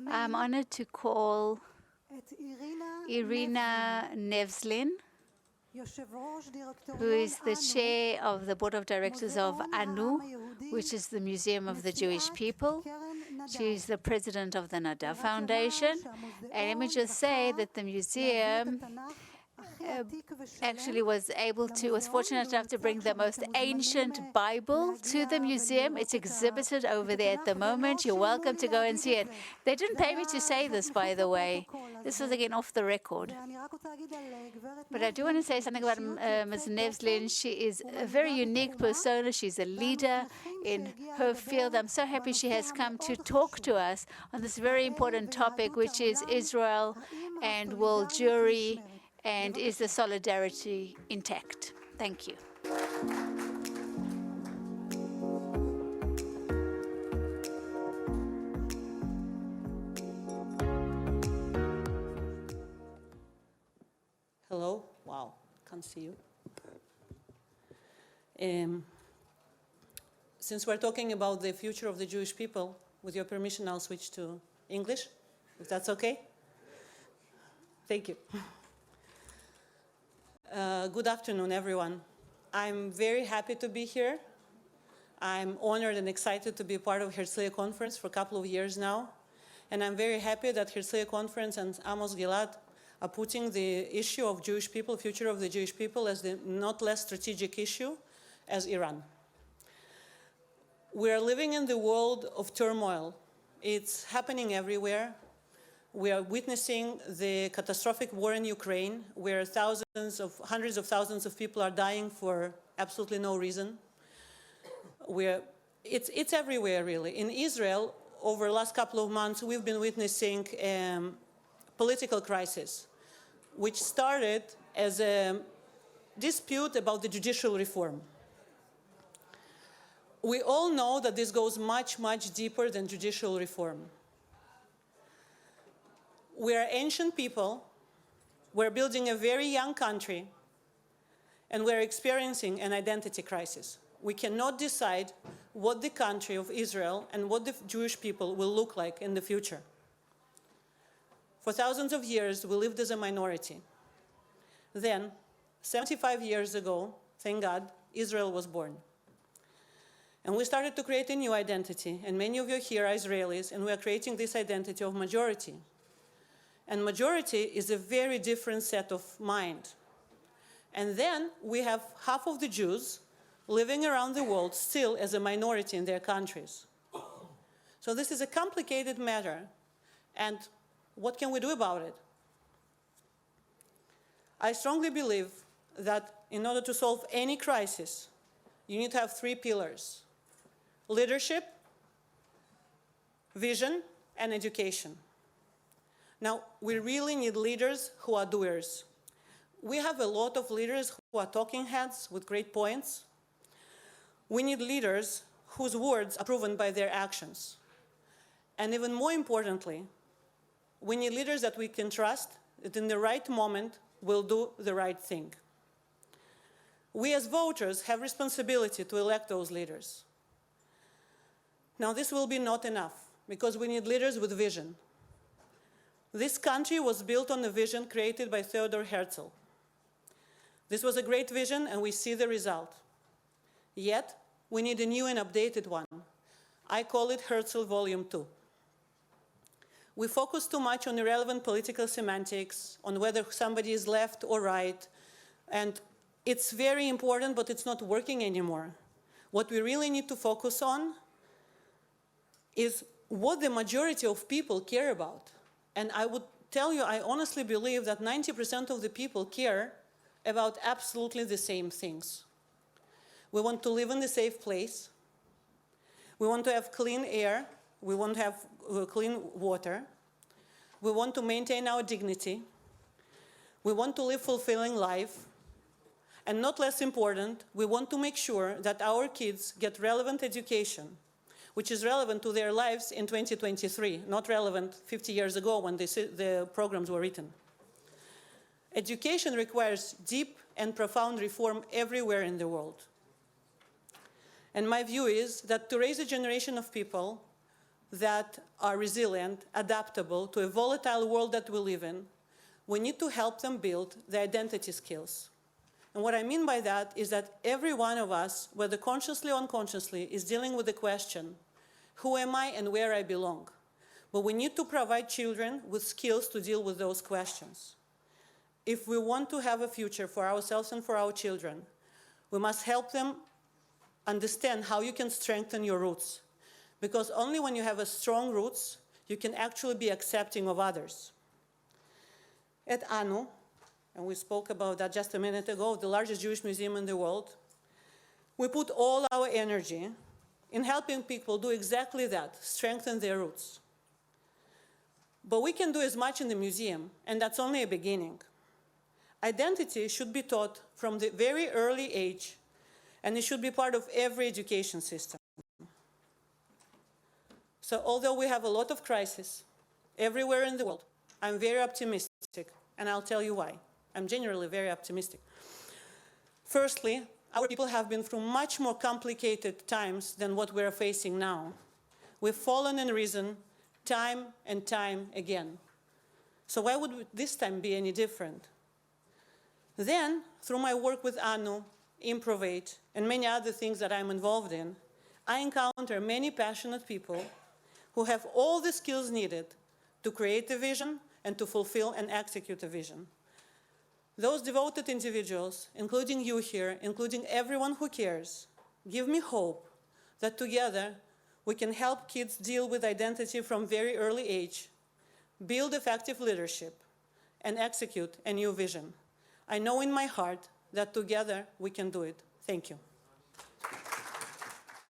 I'm honored to call Irina Nevzlin, who is the chair of the board of directors of ANU, which is the Museum of the Jewish People. She's the president of the Nadav Foundation. And let me just say that the museum actually was fortunate enough to bring the most ancient Bible to the museum. It's exhibited over there at the moment. You're welcome to go and see it. They didn't pay me to say this, by the way. This was, again, off the record. But I do want to say something about Ms. Nevzlin. She is a very unique persona. She's a leader in her field. I'm so happy she has come to talk to us on this very important topic, which is Israel and world Jewry, and is the solidarity intact? Thank you. Hello. Wow, can't see you. Since we're talking about the future of the Jewish people, with your permission, I'll switch to English, if that's okay. Thank you. Good afternoon, everyone. I'm very happy to be here. I'm honored and excited to be part of Herzliya conference for a couple of years now. And I'm very happy that Herzliya conference and Amos Gilad are putting the issue of Jewish people, future of the Jewish people, as the not less strategic issue as Iran. We are living in the world of turmoil. It's happening everywhere. We are witnessing the catastrophic war in Ukraine, where hundreds of thousands of people are dying for absolutely no reason. It's everywhere, really. In Israel, over the last couple of months, we've been witnessing political crisis, which started as a dispute about the judicial reform. We all know that this goes much, much deeper than judicial reform. We are ancient people, we're building a very young country, and we're experiencing an identity crisis. We cannot decide what the country of Israel and what the Jewish people will look like in the future. For thousands of years, we lived as a minority. Then, 75 years ago, thank God, Israel was born. And we started to create a new identity, and many of you here are Israelis, and we are creating this identity of majority. And majority is a very different set of mind. And then we have half of the Jews living around the world still as a minority in their countries. So this is a complicated matter. And what can we do about it? I strongly believe that in order to solve any crisis, you need to have three pillars: leadership, vision, and education. Now, we really need leaders who are doers. We have a lot of leaders who are talking heads with great points. We need leaders whose words are proven by their actions. And even more importantly, we need leaders that we can trust, that in the right moment will do the right thing. We as voters have responsibility to elect those leaders. Now, this will be not enough, because we need leaders with vision. This country was built on a vision created by Theodor Herzl. This was a great vision, and we see the result. Yet, we need a new and updated one. I call it Herzl Volume 2. We focus too much on irrelevant political semantics, on whether somebody is left or right, and it's very important, but it's not working anymore. What we really need to focus on is what the majority of people care about. And I would tell you, I honestly believe that 90% of the people care about absolutely the same things. We want to live in a safe place. We want to have clean air. We want to have clean water. We want to maintain our dignity. We want to live fulfilling life. And not less important, we want to make sure that our kids get relevant education, which is relevant to their lives in 2023, not relevant 50 years ago when the programs were written. Education requires deep and profound reform everywhere in the world. And my view is that to raise a generation of people that are resilient, adaptable to a volatile world that we live in, we need to help them build their identity skills. And what I mean by that is that every one of us, whether consciously or unconsciously, is dealing with the question, who am I and where I belong? But we need to provide children with skills to deal with those questions. If we want to have a future for ourselves and for our children, we must help them understand how you can strengthen your roots. Because only when you have a strong roots, you can actually be accepting of others. At ANU, and we spoke about that just a minute ago, the largest Jewish museum in the world, we put all our energy in helping people do exactly that, strengthen their roots. But we can do as much in the museum, and that's only a beginning. Identity should be taught from the very early age, and it should be part of every education system. So although we have a lot of crises everywhere in the world, I'm very optimistic, and I'll tell you why. I'm genuinely very optimistic. Firstly, our people have been through much more complicated times than what we're facing now. We've fallen and risen time and time again. So why would this time be any different? Then, through my work with ANU, Improvate, and many other things that I'm involved in, I encounter many passionate people who have all the skills needed to create a vision and to fulfill and execute a vision. Those devoted individuals, including you here, including everyone who cares, give me hope that together we can help kids deal with identity from very early age, build effective leadership, and execute a new vision. I know in my heart that together we can do it. Thank you.